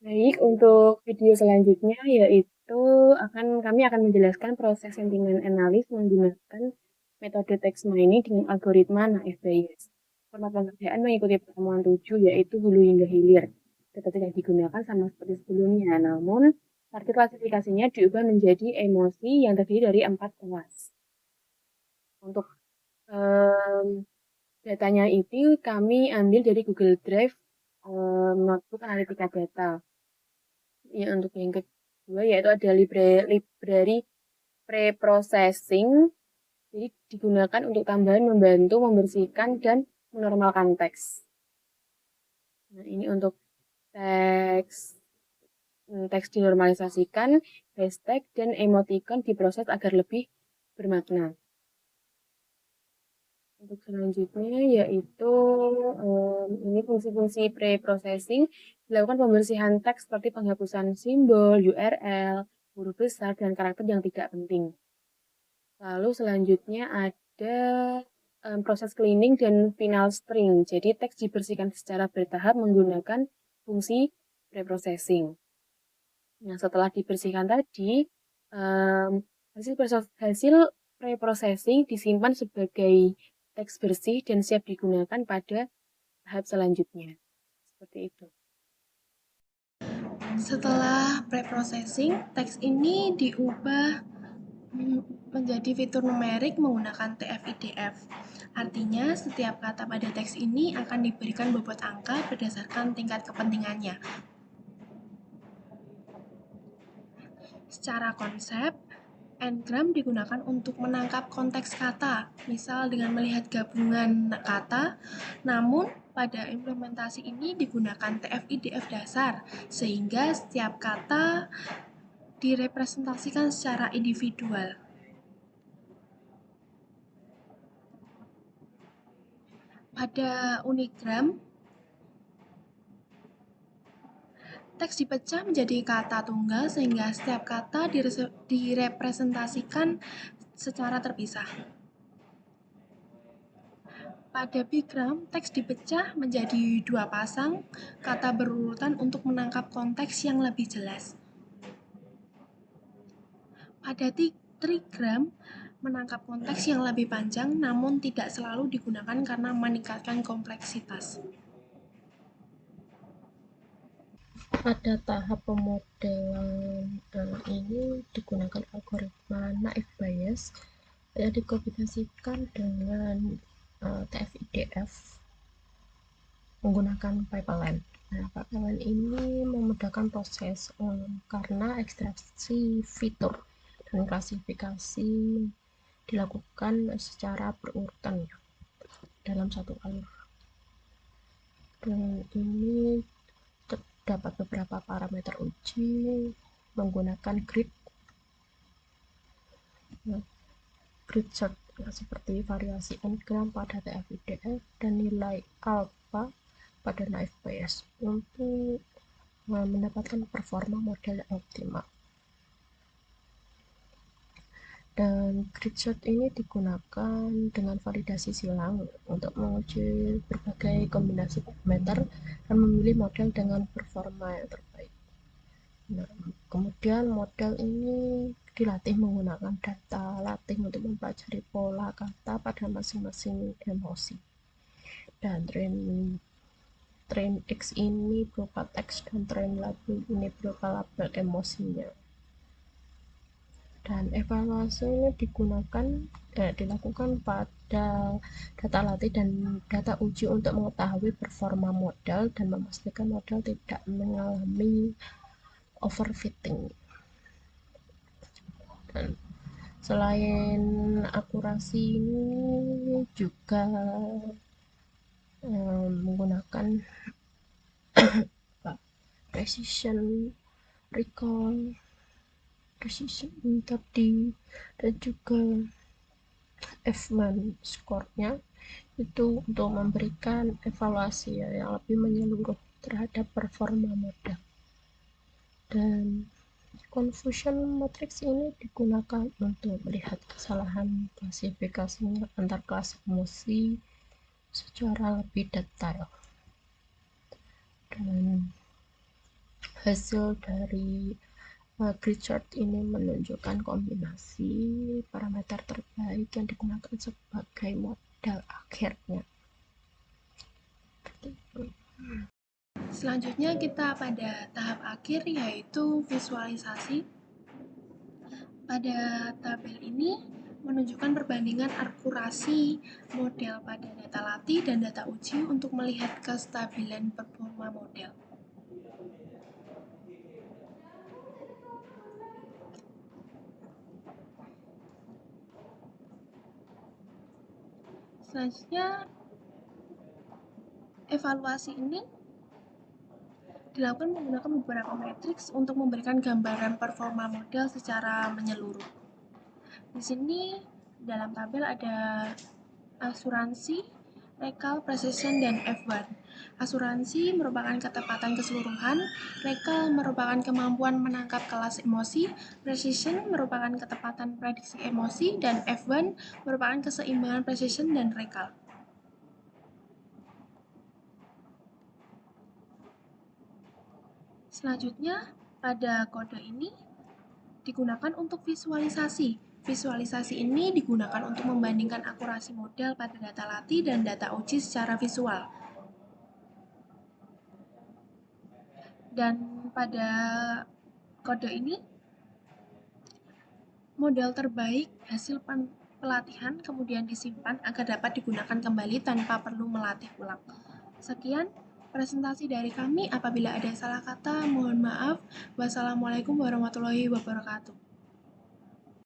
Baik, untuk video selanjutnya yaitu kami akan menjelaskan proses sentimen analis menggunakan metode text mining dengan algoritma naïve Bayes. Format pengerjaan mengikuti pertemuan 7 yaitu hulu hingga hilir. Data tidak digunakan sama seperti sebelumnya, namun target klasifikasinya diubah menjadi emosi yang terdiri dari 4 kelas. Untuk um, datanya itu kami ambil dari Google Drive notebook analitika data. Ya, untuk yang kedua yaitu ada library pre-processing. Jadi digunakan untuk tambahan membantu membersihkan dan menormalkan teks. Nah, ini untuk teks teks dinormalisasikan, hashtag dan emoticon diproses agar lebih bermakna. Untuk selanjutnya yaitu ini fungsi-fungsi pre-processing, dilakukan pembersihan teks seperti penghapusan simbol, URL, huruf besar, dan karakter yang tidak penting. Lalu selanjutnya ada proses cleaning dan final string. Jadi teks dibersihkan secara bertahap menggunakan fungsi preprocessing. Nah, setelah dibersihkan tadi, hasil preprocessing disimpan sebagai teks bersih dan siap digunakan pada tahap selanjutnya. Seperti itu. Setelah preprocessing, teks ini diubah menjadi fitur numerik menggunakan TF-IDF. Artinya, setiap kata pada teks ini akan diberikan bobot angka berdasarkan tingkat kepentingannya. Secara konsep, n-gram digunakan untuk menangkap konteks kata, misal dengan melihat gabungan kata, namun pada implementasi ini digunakan TF-IDF dasar, sehingga setiap kata direpresentasikan secara individual. Pada unigram, teks dipecah menjadi kata tunggal sehingga setiap kata direpresentasikan secara terpisah. Pada bigram, teks dipecah menjadi 2 pasang kata berurutan untuk menangkap konteks yang lebih jelas. Pada trigram, menangkap konteks yang lebih panjang namun tidak selalu digunakan karena meningkatkan kompleksitas. Pada tahap pemodelan ini digunakan algoritma naïve Bayes yang dikombinasikan dengan TF-IDF menggunakan pipeline. Nah, pipeline ini memudahkan proses karena ekstraksi fitur dan klasifikasi dilakukan secara berurutan dalam satu alur. Dan ini terdapat beberapa parameter uji menggunakan grid. Grid search seperti variasi n-gram pada TF-IDF dan nilai alpha pada naïve Bayes untuk mendapatkan performa model yang optimal. Dan grid search ini digunakan dengan validasi silang untuk menguji berbagai kombinasi parameter dan memilih model dengan performa yang terbaik. Nah, kemudian model ini dilatih menggunakan data latih untuk mempelajari pola kata pada masing-masing emosi. Dan train X ini berupa teks dan train label ini berupa label emosinya. Dan evaluasi ini dilakukan pada data latih dan data uji untuk mengetahui performa model dan memastikan model tidak mengalami overfitting. Dan selain akurasi ini juga menggunakan precision, recall, precision tadi, dan juga F-man score-nya itu untuk memberikan evaluasi yang lebih menyeluruh terhadap performa model. Dan confusion matrix ini digunakan untuk melihat kesalahan klasifikasi antar kelas emosi secara lebih detail. Dan Hasil dari grid chart ini menunjukkan kombinasi parameter terbaik yang digunakan sebagai modal akhirnya. Selanjutnya kita pada tahap akhir, yaitu visualisasi. Pada tabel ini menunjukkan perbandingan akurasi model pada data latih dan data uji untuk melihat kestabilan performa model. Selanjutnya, evaluasi ini dilakukan menggunakan beberapa matriks untuk memberikan gambaran performa model secara menyeluruh. Di sini dalam tabel ada asuransi, recall, precision, dan F1. Asuransi merupakan ketepatan keseluruhan, recall merupakan kemampuan menangkap kelas emosi, precision merupakan ketepatan prediksi emosi, dan F1 merupakan keseimbangan precision dan recall. Selanjutnya, pada kode ini digunakan untuk visualisasi. Visualisasi ini digunakan untuk membandingkan akurasi model pada data latih dan data uji secara visual. Dan pada kode ini, model terbaik hasil pelatihan kemudian disimpan agar dapat digunakan kembali tanpa perlu melatih ulang. Sekian presentasi dari kami. Apabila ada salah kata, mohon maaf. Wassalamualaikum warahmatullahi wabarakatuh.